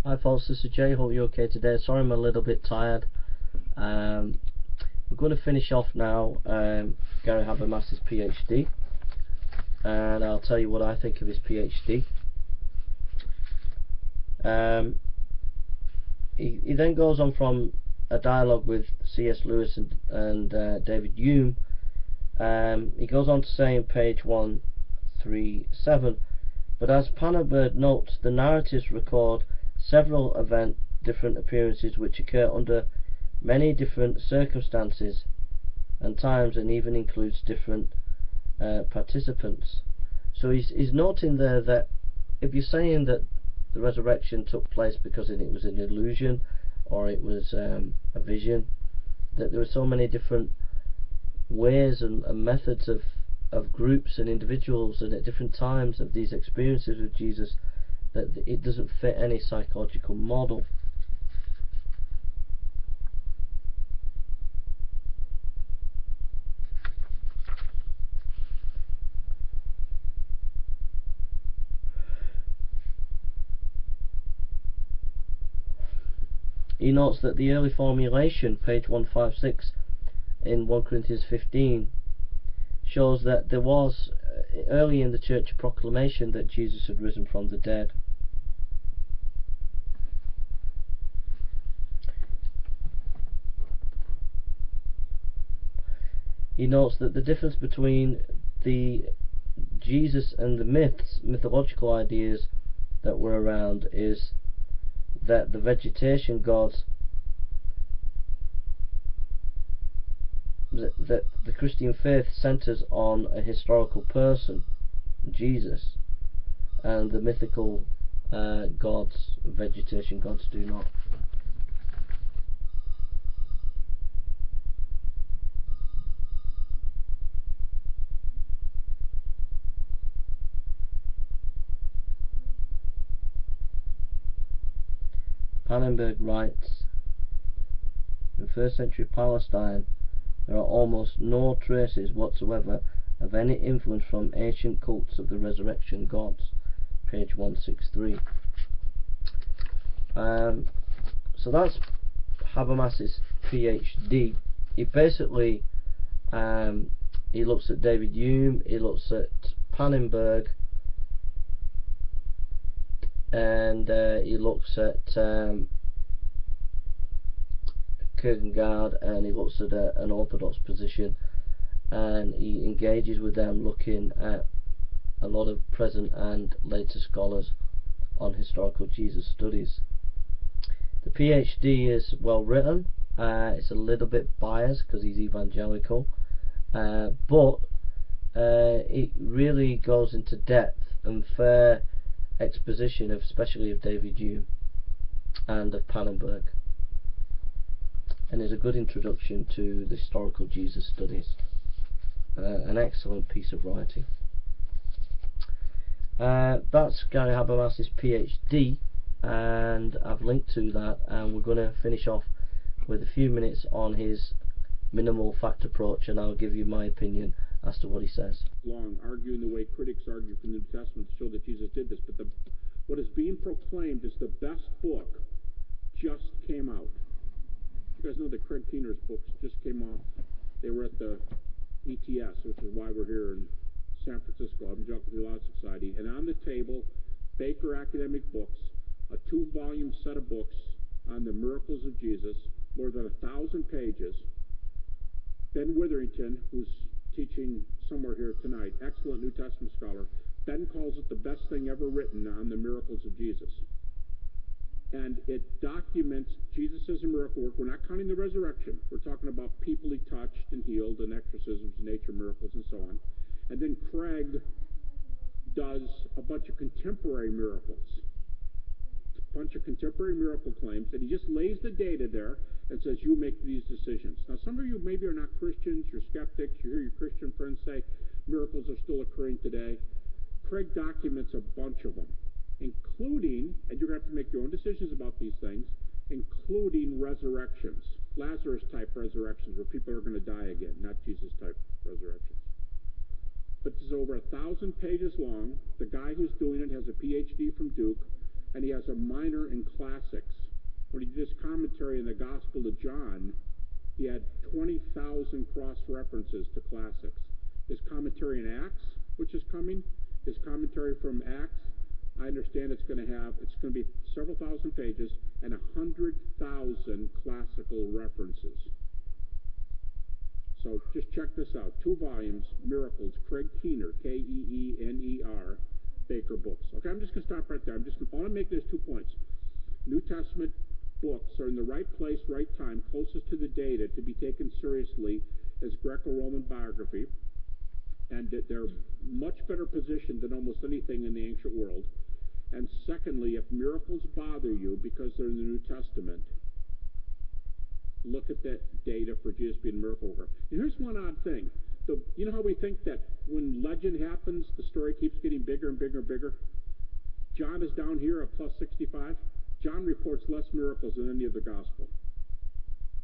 Hi folks, this is Jay. Hope you're okay today. Sorry I'm a little bit tired. We're going to finish off now Gary Habermas' PhD, and I'll tell you what I think of his PhD. He then goes on from a dialogue with C.S. Lewis and David Hume. He goes on to say in page 137, but as Pannenberg notes, the narratives record several different appearances which occur under many different circumstances and times, and even includes different participants. So he's noting there that if you're saying that the resurrection took place because it was an illusion or it was a vision, that there are so many different ways and methods of groups and individuals and at different times of these experiences with Jesus, that it doesn't fit any psychological model. He notes that the early formulation, page 156 in 1 Corinthians 15, shows that there was early in the church a proclamation that Jesus had risen from the dead. He notes that the difference between the Jesus and the mythological ideas that were around, is that the vegetation gods, that the Christian faith centers on a historical person, Jesus, and the mythical gods, vegetation gods, do not. Pannenberg writes, in 1st century Palestine there are almost no traces whatsoever of any influence from ancient cults of the resurrection gods, page 163. So that's Habermas's PhD. He basically he looks at David Hume, he looks at Pannenberg, and he looks at Kierkegaard, and he looks at an orthodox position, and he engages with them, looking at a lot of present and later scholars on historical Jesus studies. The PhD is well written. It's a little bit biased because he's evangelical, but it really goes into depth and fair exposition of, especially of David Hume and of Pannenberg, and is a good introduction to the historical Jesus studies. An excellent piece of writing. That's Gary Habermas' PhD, and I've linked to that, and we're going to finish off with a few minutes on his minimal fact approach, and I'll give you my opinion as to what he says. Long arguing the way critics argue from the New Testament to show that Jesus did this, but what is being proclaimed is the best book just came out. You guys know that Craig Keener's books just came off. They were at the ETS, which is why we're here in San Francisco, Evangelical Theological Society, and on the table, Baker Academic Books, a 2-volume set of books on the miracles of Jesus, more than 1,000 pages. Ben Witherington, who's teaching somewhere here tonight, excellent New Testament scholar, Ben calls it the best thing ever written on the miracles of Jesus. And it documents Jesus' miracle work. We're not counting the resurrection. We're talking about people he touched and healed, and exorcisms, nature miracles, and so on. And then Craig does a bunch of contemporary miracles, a bunch of contemporary miracle claims, and he just lays the data there and says, you make these decisions. Now, some of you maybe are not Christians, you're skeptics, you hear your Christian friends say miracles are still occurring today. Craig documents a bunch of them, including, and you're going to have to make your own decisions about these things, including resurrections, Lazarus-type resurrections where people are going to die again, not Jesus-type resurrections. But this is over 1,000 pages long. The guy who's doing it has a PhD from Duke. and he has a minor in classics. When he did his commentary in the Gospel of John, he had 20,000 cross-references to classics. His commentary in Acts, which is coming, his commentary from Acts, I understand it's going to be several thousand pages and 100,000 classical references. So just check this out. 2 volumes, Miracles, Craig Keener, Keener, Baker Books. Okay, I'm just going to stop right there. All I'm making is 2 points. New Testament books are in the right place, right time, closest to the data to be taken seriously as Greco-Roman biography, and that they're much better positioned than almost anything in the ancient world. And secondly, if miracles bother you because they're in the New Testament, look at that data for Jesus being a miracle worker. And here's one odd thing. You know how we think that when legend happens, the story keeps getting bigger and bigger and bigger? John is down here at plus 65. John reports less miracles than any other gospel.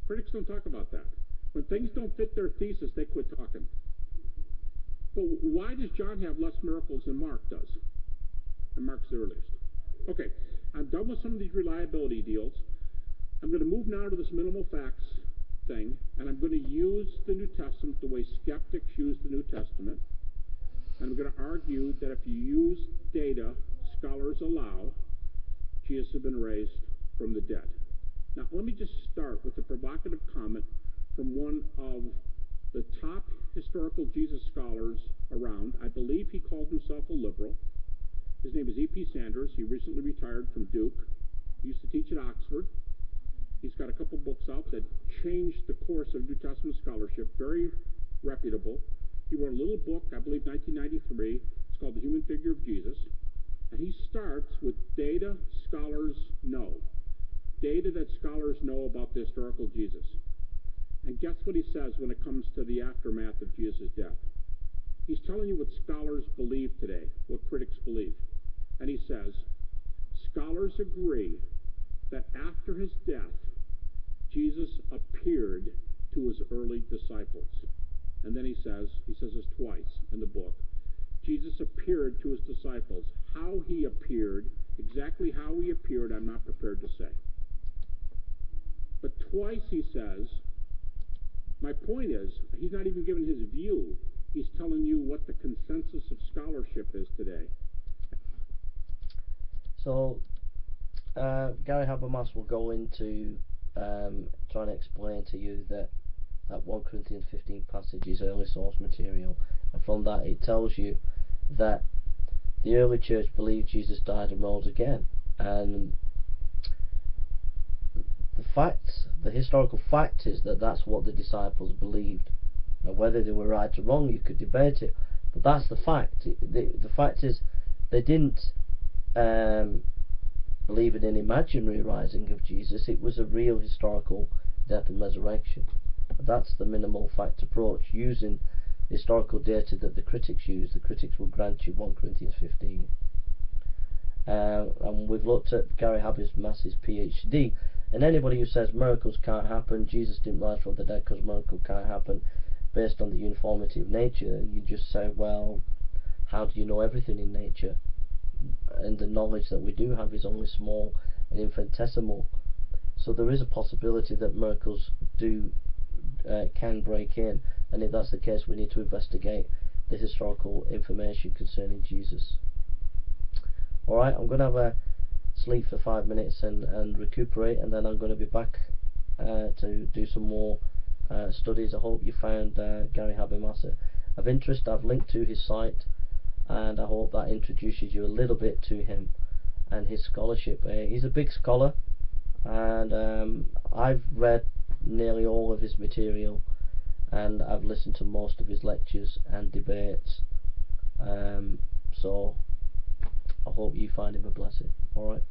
Critics don't talk about that. When things don't fit their thesis, they quit talking. But why does John have less miracles than Mark does? And Mark's the earliest. Okay, I'm done with some of these reliability deals. I'm going to move now to this minimal facts thing, and I'm going to use the New Testament the way skeptics use the New Testament. And I'm going to argue that if you use data scholars allow, Jesus has been raised from the dead. Now, let me just start with a provocative comment from one of the top historical Jesus scholars around. I believe he called himself a liberal. His name is E.P. Sanders. He recently retired from Duke. He used to teach at Oxford. He's got a couple books out that changed the course of New Testament scholarship, very reputable. He wrote a little book, I believe 1993. It's called The Human Figure of Jesus. And he starts with data scholars know. Data that scholars know about the historical Jesus. And guess what he says when it comes to the aftermath of Jesus' death? He's telling you what scholars believe today, what critics believe. And he says, scholars agree that after his death, Jesus appeared to his early disciples. And then he says this twice in the book, Jesus appeared to his disciples. How he appeared, exactly how he appeared, I'm not prepared to say. But twice he says, my point is, he's not even giving his view. He's telling you what the consensus of scholarship is today. So, Gary Habermas will go into trying to explain to you that 1 Corinthians 15 passage is early source material, and from that it tells you that the early church believed Jesus died and rose again, and the historical fact is that that's what the disciples believed. Now, whether they were right or wrong, you could debate it, but that's the fact. The fact is, they didn't believe in an imaginary rising of Jesus. It was a real historical death and resurrection. That's the minimal fact approach, using historical data that the critics use. The critics will grant you 1 Corinthians 15. And we've looked at Gary Habermas's PhD, and anybody who says miracles can't happen, Jesus didn't rise from the dead because miracles can't happen, based on the uniformity of nature, you just say, well, how do you know everything in nature? And the knowledge that we do have is only small and infinitesimal. So there is a possibility that miracles can break in, and if that's the case, we need to investigate the historical information concerning Jesus. Alright, I'm going to have a sleep for 5 minutes and recuperate, and then I'm going to be back to do some more studies. I hope you found Gary Habermas of interest. I've linked to his site, and I hope that introduces you a little bit to him and his scholarship. He's a big scholar, and I've read nearly all of his material, and I've listened to most of his lectures and debates, so I hope you find him a blessing. Alright.